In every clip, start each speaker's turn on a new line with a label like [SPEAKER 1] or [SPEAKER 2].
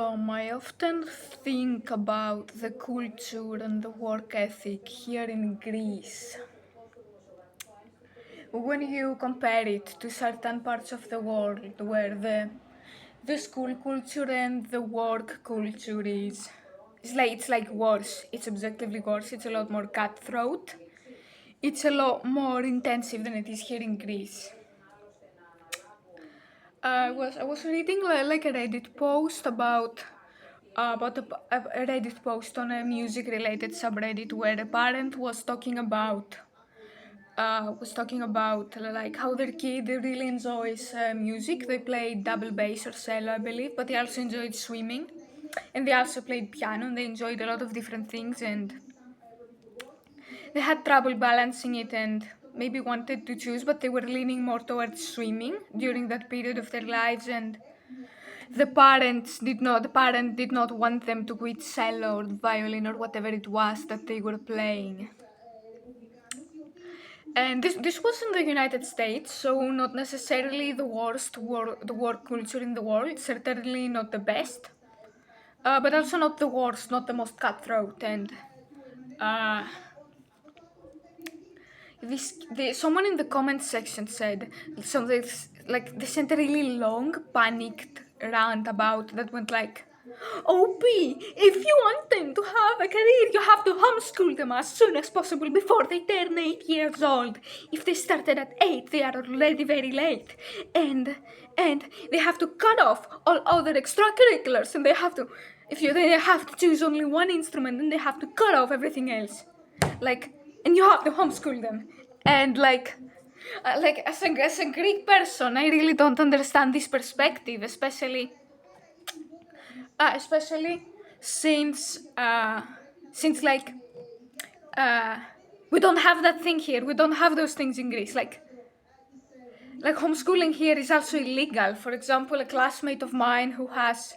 [SPEAKER 1] I often think about the culture and the work ethic here in Greece. When you compare it to certain parts of the world where the school culture and the work culture is it's like worse. It's objectively worse. It's a lot more cutthroat. It's a lot more intensive than it is here in Greece. I was reading like a Reddit post about a Reddit post on a music related subreddit where a parent was talking about like how their kid really enjoys music. They played double bass or cello, I believe, but they also enjoyed swimming, and they also played piano, and they enjoyed a lot of different things, and they had trouble balancing it and maybe wanted to choose, but they were leaning more towards swimming during that period of their lives, and the parent did not want them to quit cello or violin or whatever it was that they were playing. And this was in the United States, so not necessarily the work culture in the world. Certainly not the best, but also not the worst, not the most cutthroat. And uh, someone in the comment section said something like they sent a really long, panicked rant about that went like, "OP, if you want them to have a career, you have to homeschool them as soon as possible before they turn 8 years old. If they started at 8, they are already very late, and they have to cut off all other extracurriculars, and they have to choose only one instrument, and they have to cut off everything else, like, and you have to homeschool them." And like as a Greek person, I really don't understand this perspective, especially since like uh, we don't have that thing here. We don't have those things in Greece. Like homeschooling here is also illegal. For example, a classmate of mine who has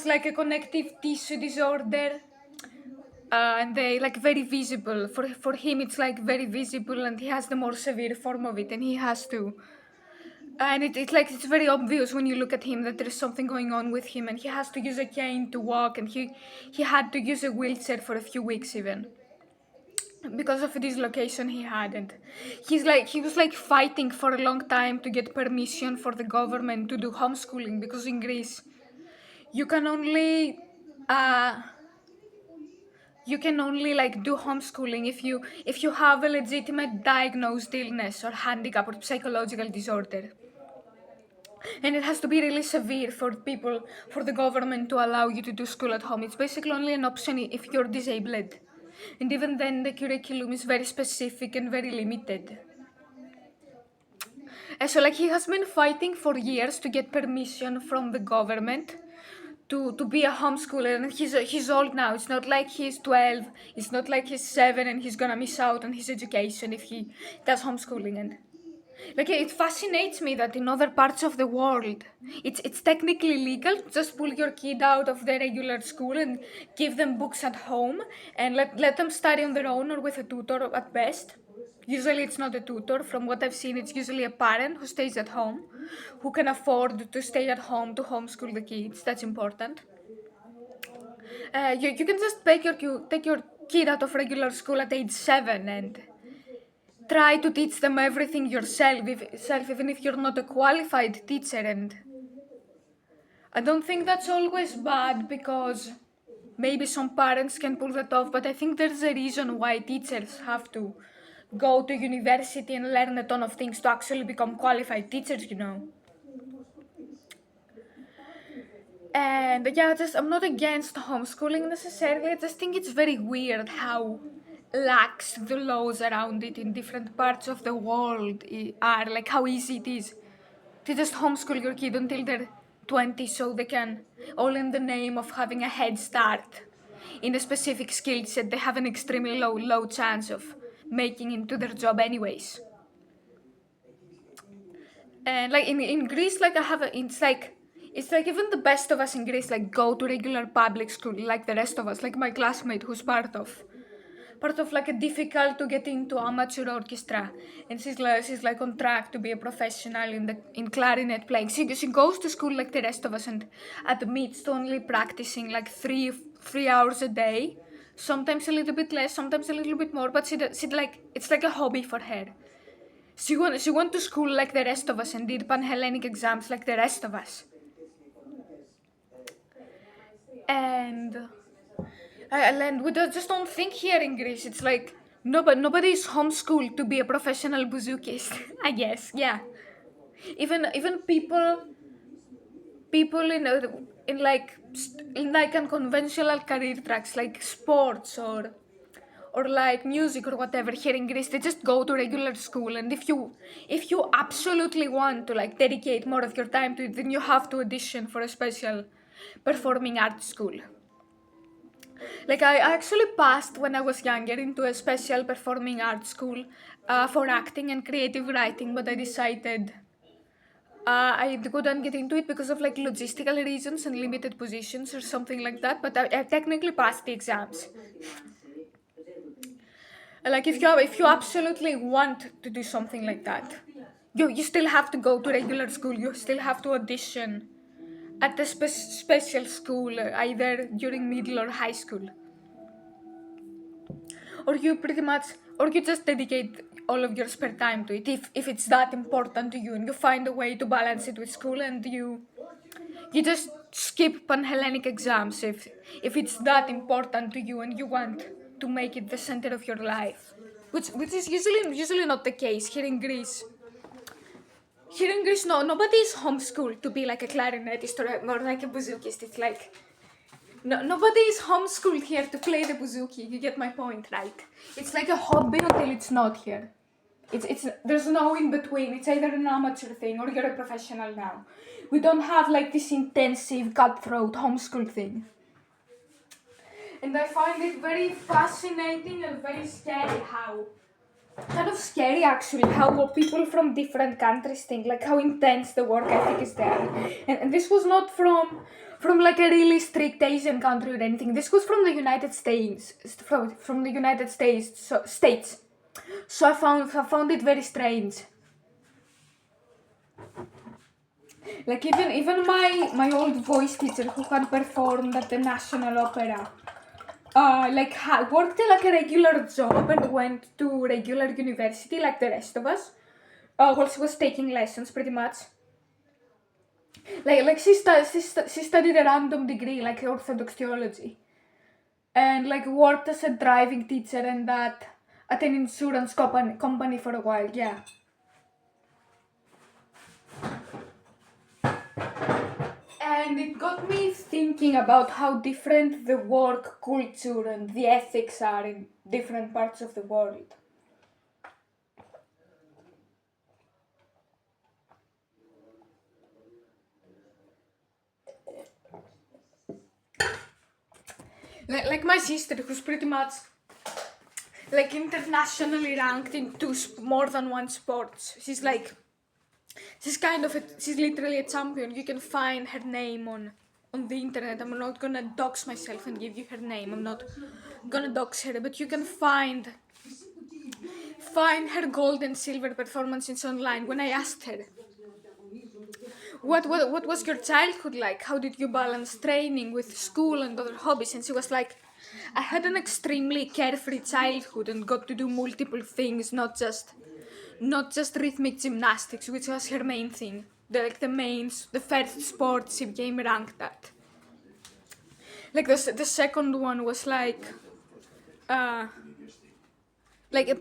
[SPEAKER 1] like a connective tissue disorder, and they like very visible for him. It's like very visible, and he has the more severe form of it, and he has to. And it's very obvious when you look at him that there is something going on with him, and he has to use a cane to walk, and he had to use a wheelchair for a few weeks even because of a dislocation he had. And he was like fighting for a long time to get permission for the government to do homeschooling, because in Greece you can only uh, you can only like do homeschooling if you have a legitimate diagnosed illness or handicap or psychological disorder, and it has to be really severe for the government to allow you to do school at home. It's basically only an option if you're disabled, and even then the curriculum is very specific and very limited. So like he has been fighting for years to get permission from the government to be a homeschooler, and he's old now. It's not like he's 12, it's not like he's 7 and he's gonna miss out on his education if he does homeschooling. And like it fascinates me that in other parts of the world it's technically legal. Just pull your kid out of the regular school and give them books at home, and let them study on their own or with a tutor at best. Usually it's not a tutor. From what I've seen, it's usually a parent who stays at home, who can afford to stay at home to homeschool the kids. That's important. You can just take your kid out of regular school at age 7 and try to teach them everything yourself, even if you're not a qualified teacher. And I don't think that's always bad, because maybe some parents can pull that off, but I think there's a reason why teachers have to go to university and learn a ton of things to actually become qualified teachers. And yeah, I'm not against homeschooling necessarily. I just think it's very weird how lax the laws around it in different parts of the world are. Like how easy it is to just homeschool your kid until they're 20, so they can, all in the name of having a head start in a specific skill set they have an extremely low chance of making into their job anyways. And like in Greece, like it's like even the best of us in Greece like go to regular public school like the rest of us, like my classmate who's part of like a difficult to get into amateur orchestra, and she's like on track to be a professional in clarinet playing. She goes to school like the rest of us and admits to only practicing like three hours a day, sometimes a little bit less, sometimes a little bit more, but she like it's like a hobby for her. She went to school like the rest of us and did Panhellenic exams like the rest of us. And we just don't think here in Greece. It's like nobody is homeschooled to be a professional bouzoukiist. I guess, yeah. Even people in like unconventional career tracks like sports or like music or whatever here in Greece, they just go to regular school. And if you absolutely want to like dedicate more of your time to it, then you have to audition for a special performing arts school. Like I actually passed when I was younger into a special performing arts school for acting and creative writing, but I decided I couldn't get into it because of like logistical reasons and limited positions or something like that. But I technically passed the exams. Like if you absolutely want to do something like that, you still have to go to regular school. You still have to audition at the special school, either during middle or high school. Or you just dedicate all of your spare time to it if it's that important to you, and you find a way to balance it with school, and you just skip Panhellenic exams if it's that important to you and you want to make it the center of your life, which is usually not the case here in Greece. Here in Greece, no, nobody is homeschooled to be like a clarinetist or like a bouzoukiist. It's like nobody is homeschooled here to play the bouzouki. You get my point, right? It's like a hobby until it's not here. It's there's no in between. It's either an amateur thing or you're a professional now. We don't have like this intensive cutthroat homeschool thing. And I find it very fascinating and very scary how kind of scary actually how people from different countries think, like how intense the work ethic is there. And this was not from like a really strict Asian country or anything. This was from the United States, from the United States. So I found it very strange. Like even my old voice teacher who had performed at the National Opera worked like a regular job and went to regular university like the rest of us. While she was taking lessons, pretty much. Like she studied a random degree like Orthodox theology, and like worked as a driving teacher and that at an insurance company for a while. Yeah. And it got me thinking about how different the work culture and the ethics are in different parts of the world. Like my sister, who's pretty much like internationally ranked in more than one sports. She's literally a champion. You can find her name on the internet. I'm not gonna dox myself and give you her name. I'm not gonna dox her, but you can find her gold and silver performances online. When I asked her, what was your childhood like? How did you balance training with school and other hobbies? And she was like, I had an extremely carefree childhood and got to do multiple things, not just rhythmic gymnastics, which was her main thing. The first sport she became ranked at. Like the second one was like a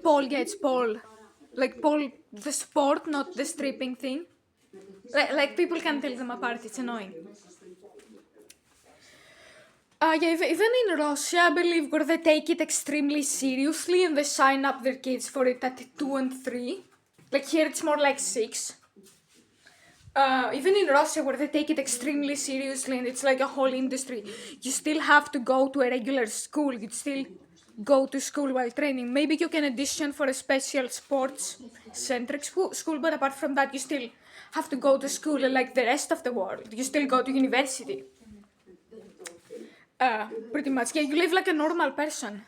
[SPEAKER 1] pole. Yeah, it's pole. Like pole, the sport, not the stripping thing. Like people can tell them apart. It's annoying. Yeah, even in Russia, I believe, where they take it extremely seriously and they sign up their kids for it at 2 and 3. Like here, it's more like 6. Even in Russia, where they take it extremely seriously and it's like a whole industry, you still have to go to a regular school. You still go to school while training. Maybe you can audition for a special sports-centric school, but apart from that, you still have to go to school like the rest of the world. You still go to university. Pretty much. Yeah, you live like a normal person.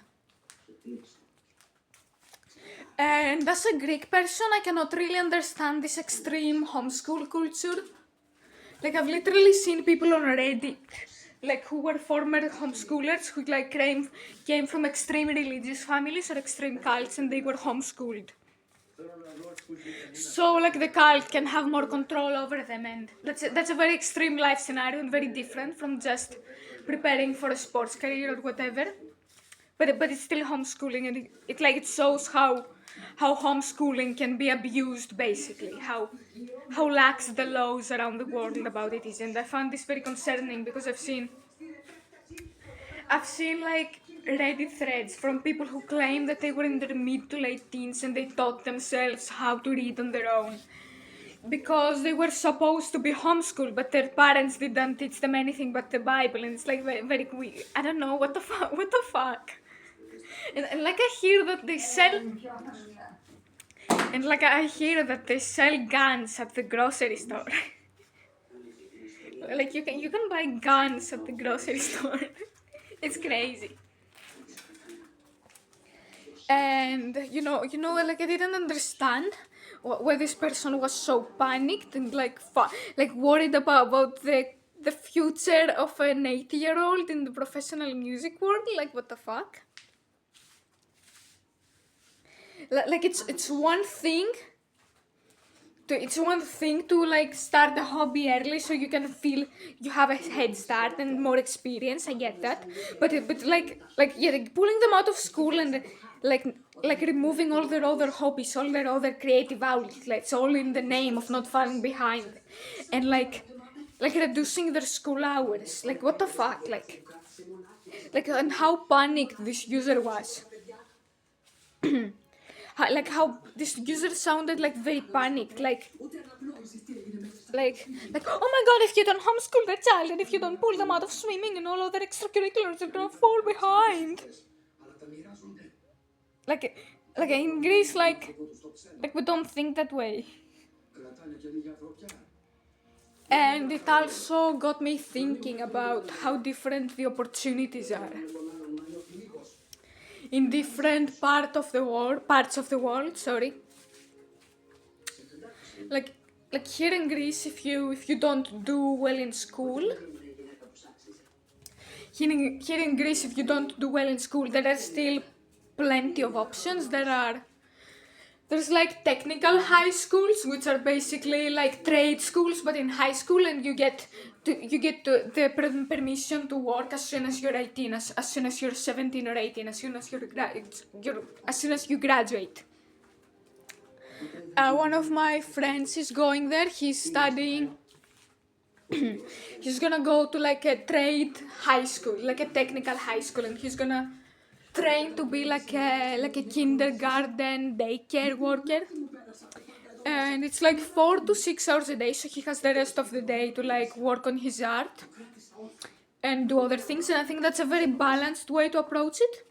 [SPEAKER 1] And as a Greek person, I cannot really understand this extreme homeschool culture. Like I've literally seen people on Reddit, like who were former homeschoolers who like came from extreme religious families or extreme cults, and they were homeschooled. So like the cult can have more control over them, and that's a very extreme life scenario and very different from just preparing for a sports career or whatever. But it's still homeschooling, and it shows how homeschooling can be abused, basically how lax the laws around the world about it is. And I found this very concerning because I've seen like Reddit threads from people who claim that they were in their mid to late teens and they taught themselves how to read on their own because they were supposed to be homeschooled, but their parents didn't teach them anything but the Bible, and it's like very, very weird. I don't know what the fuck. What the fuck? And like I hear that they sell, and like I hear that they sell guns at the grocery store. Like you can buy guns at the grocery store. It's crazy. And like I didn't understand why this person was so panicked and like worried about the future of an 80-year-old in the professional music world. Like what the fuck? Like it's one thing to like start a hobby early so you can feel you have a head start and more experience. I get that, but yeah, like pulling them out of school and like removing all their other hobbies, all their other creative outlets, all in the name of not falling behind, and like reducing their school hours. Like what the fuck? And how panicked this user was. How this user sounded like very panicked, like oh my god, if you don't homeschool the child and if you don't pull them out of swimming and all other extracurriculars, they're gonna fall behind. like like in Greece, we don't think that way. And it also got me thinking about how different the opportunities are in different parts of the world. Sorry. Like here in Greece, if you don't do well in school, here in Greece, if you don't do well in school, there are still plenty of options. There's like technical high schools, which are basically like trade schools, but in high school, and you get the permission to work as soon as you're 18, as soon as you're 17 or 18, as soon as as soon as you graduate. One of my friends is going there. He's studying. He's gonna go to like a trade high school, like a technical high school, and he's gonna train to be like a kindergarten daycare worker. And it's like 4 to 6 hours a day, so he has the rest of the day to like work on his art and do other things. And I think that's a very balanced way to approach it.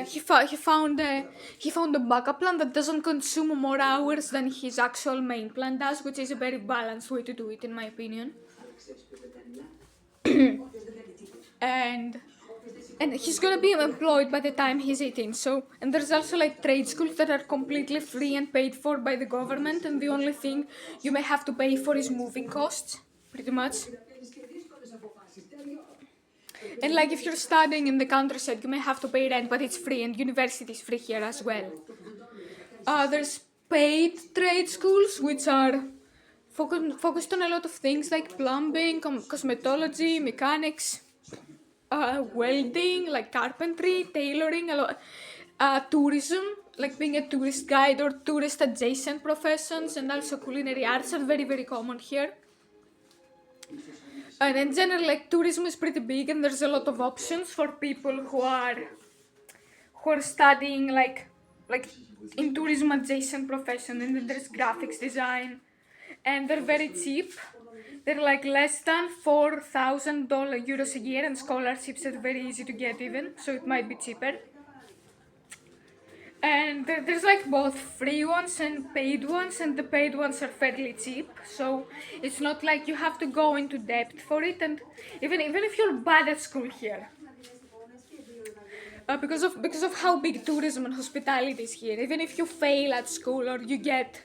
[SPEAKER 1] He found a backup plan that doesn't consume more hours than his actual main plan does, which is a very balanced way to do it, in my opinion. and he's gonna be employed by the time he's 18. So, and there's also like trade schools that are completely free and paid for by the government, and the only thing you may have to pay for is moving costs, pretty much. And like if you're studying in the countryside, you may have to pay rent, but it's free, and university is free here as well. There's paid trade schools, which are focused on a lot of things like plumbing, cosmetology, mechanics, welding, like carpentry, tailoring, a lot, tourism, like being a tourist guide or tourist adjacent professions, and also culinary arts are very, very common here. And in general, like tourism is pretty big, and there's a lot of options for people who are studying like in tourism adjacent profession. And then there's graphics design, and they're very cheap. They're like less than €4,000 a year, and scholarships are very easy to get even, so it might be cheaper. And there's like both free ones and paid ones, and the paid ones are fairly cheap, so it's not like you have to go into debt for it. And even if you're bad at school here, because of how big tourism and hospitality is here. Even if you fail at school or you get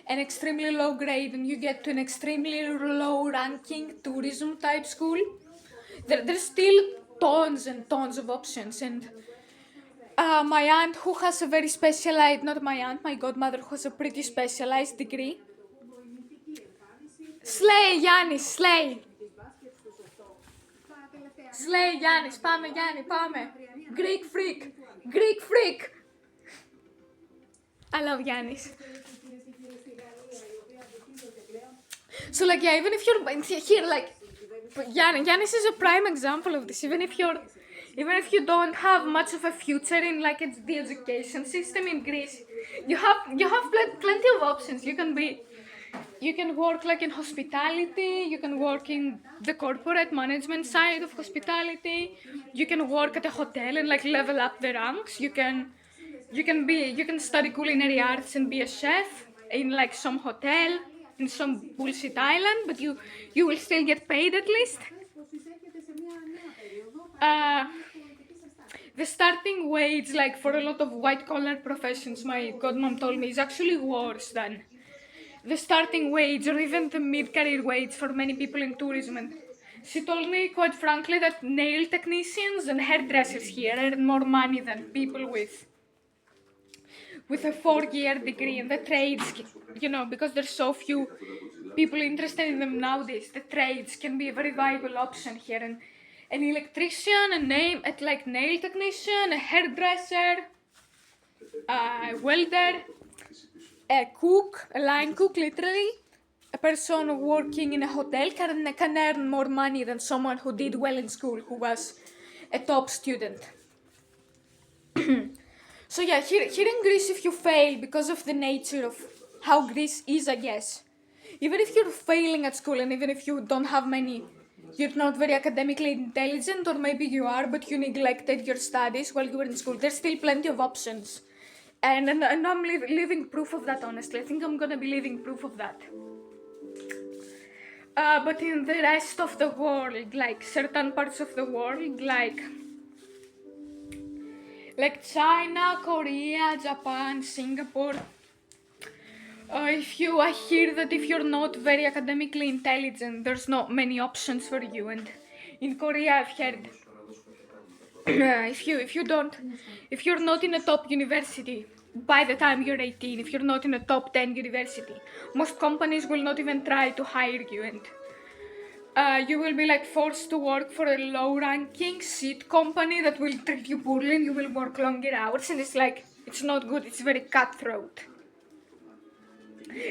[SPEAKER 1] an extremely low grade and you get to an extremely low ranking tourism type school, there's still tons and tons of options. And my aunt, who has a very specialized, not my aunt, my godmother, who has a pretty specialized degree. Slay, Yannis, slay. Slay, Yannis, πάμε Γιάννη, πάμε. Greek freak, Greek freak. I love Yannis. So like, yeah, even if you're here, like, Yannis is a prime example of this. Even if you don't have much of a future in like the education system in Greece, you have plenty of options. You can work like in hospitality, you can work in the corporate management side of hospitality, you can work at a hotel and like level up the ranks. You can study culinary arts and be a chef in like some hotel in some bullshit island, but you will still get paid at least. The starting wage, like for a lot of white collar professions, my godmom told me, is actually worse than the starting wage or even the mid-career wage for many people in tourism. And she told me, quite frankly, that nail technicians and hairdressers here earn more money than people with a 4-year degree. And the trades, because there's so few people interested in them nowadays, the trades can be a very viable option here. And an electrician, nail technician, a hairdresser, a welder, a cook, a line cook, literally, a person working in a hotel can earn more money than someone who did well in school, who was a top student. So yeah, here in Greece, if you fail because of the nature of how Greece is, I guess, even if you're failing at school and even if you don't have you're not very academically intelligent, or maybe you are, but you neglected your studies while you were in school, there's still plenty of options. And I'm living proof of that, honestly. I think I'm gonna be living proof of that. But in the rest of the world, like certain parts of the world, like China, Korea, Japan, Singapore, I hear that if you're not very academically intelligent, there's not many options for you. And in Korea, I've heard if you're not in a top university by the time you're 18, if you're not in a top 10 university, most companies will not even try to hire you, and you will be like forced to work for a low-ranking shit company that will treat you poorly, and you will work longer hours, and it's not good. It's very cutthroat.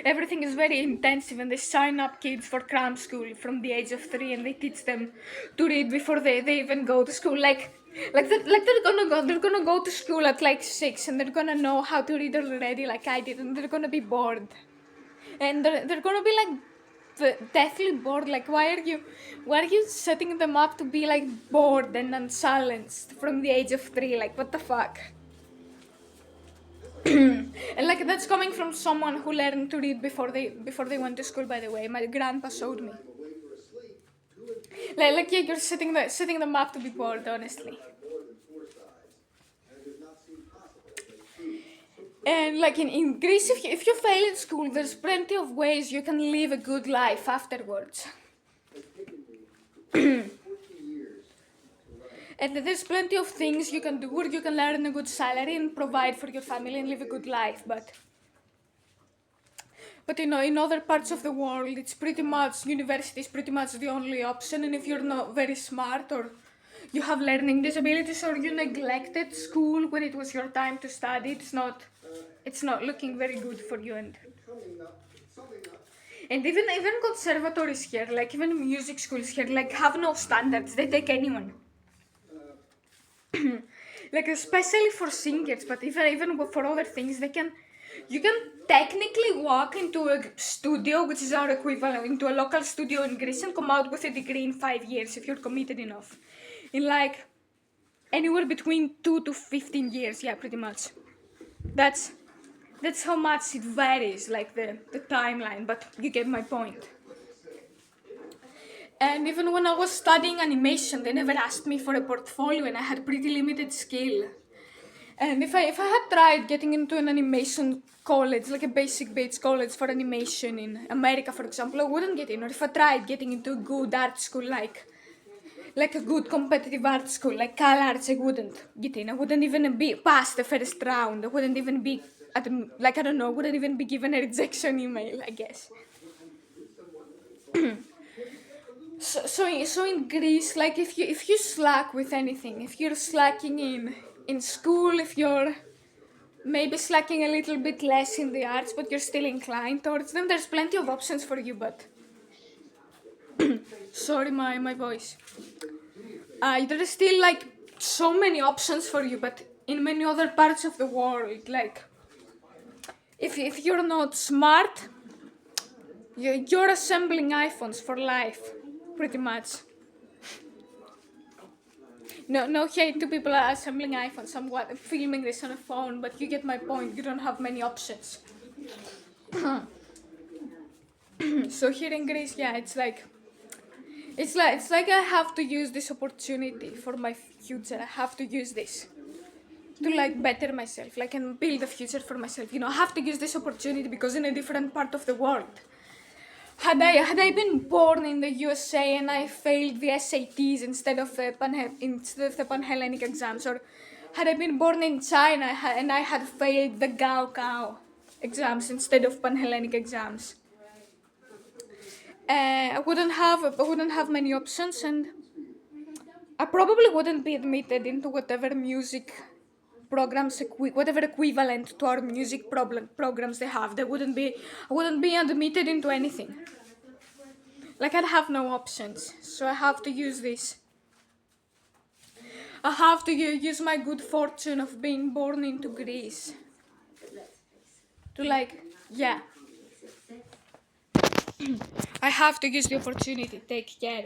[SPEAKER 1] Everything is very intensive, and they sign up kids for cram school from the age of 3, and they teach them to read before they even go to school. They're gonna go to school at like 6, and they're gonna know how to read already, like I did, and they're gonna be bored, and they're gonna be like deathly bored. Like, why are you setting them up to be like bored and unsilenced from the age of 3? Like, what the fuck? And like, that's coming from someone who learned to read before they went to school, by the way. My grandpa showed me. Like yeah, you're setting them up to be bored, honestly. And like in Greece, if you fail in school, there's plenty of ways you can live a good life afterwards. And there's plenty of things you can do where you can earn a good salary and provide for your family and live a good life. But in other parts of the world, it's pretty much, university is pretty much the only option. And if you're not very smart, or you have learning disabilities, or you neglected school when it was your time to study, it's not looking very good for you. And even conservatories here, like even music schools here, like have no standards. They take anyone. Like especially for singers, but even for other things, you can technically walk into a studio, which is our equivalent, into a local studio in Greece, and come out with a degree in 5 years if you're committed enough. In like anywhere between 2 to 15 years, yeah, pretty much. That's how much it varies, like the timeline, but you get my point. And even when I was studying animation, they never asked me for a portfolio, and I had pretty limited skill. And if I had tried getting into an animation college, like a basic college for animation in America, for example, I wouldn't get in. Or if I tried getting into a good art school, like a good competitive art school, like Cal Arts, I wouldn't get in. I wouldn't even be past the first round. I wouldn't even be, like, I don't know, wouldn't even be given a rejection email, I guess. So in Greece, like if you slack with anything, if you're slacking in school, if you're maybe slacking a little bit less in the arts, but you're still inclined towards them, there's plenty of options for you. But sorry, my voice. There is still like so many options for you, but in many other parts of the world, like if you're not smart, you're assembling iPhones for life, pretty much. No hate to people assembling iPhones. I'm filming this on a phone, but you get my point. You don't have many options. So here in Greece, yeah, it's like I have to use this opportunity for my future. I have to use this to like better myself, like and build a future for myself. I have to use this opportunity because in a different part of the world. Had I been born in the USA and I failed the SATs instead of the Pan-Hellenic exams, or had I been born in China and I had failed the Gaokao exams instead of Pan-Hellenic exams, I wouldn't have many options, and I probably wouldn't be admitted into whatever music programs, whatever equivalent to our music programs they have. I wouldn't be admitted into anything. Like I'd have no options, so I have to use this. I have to use my good fortune of being born into Greece to yeah. I have to use the opportunity. Take care.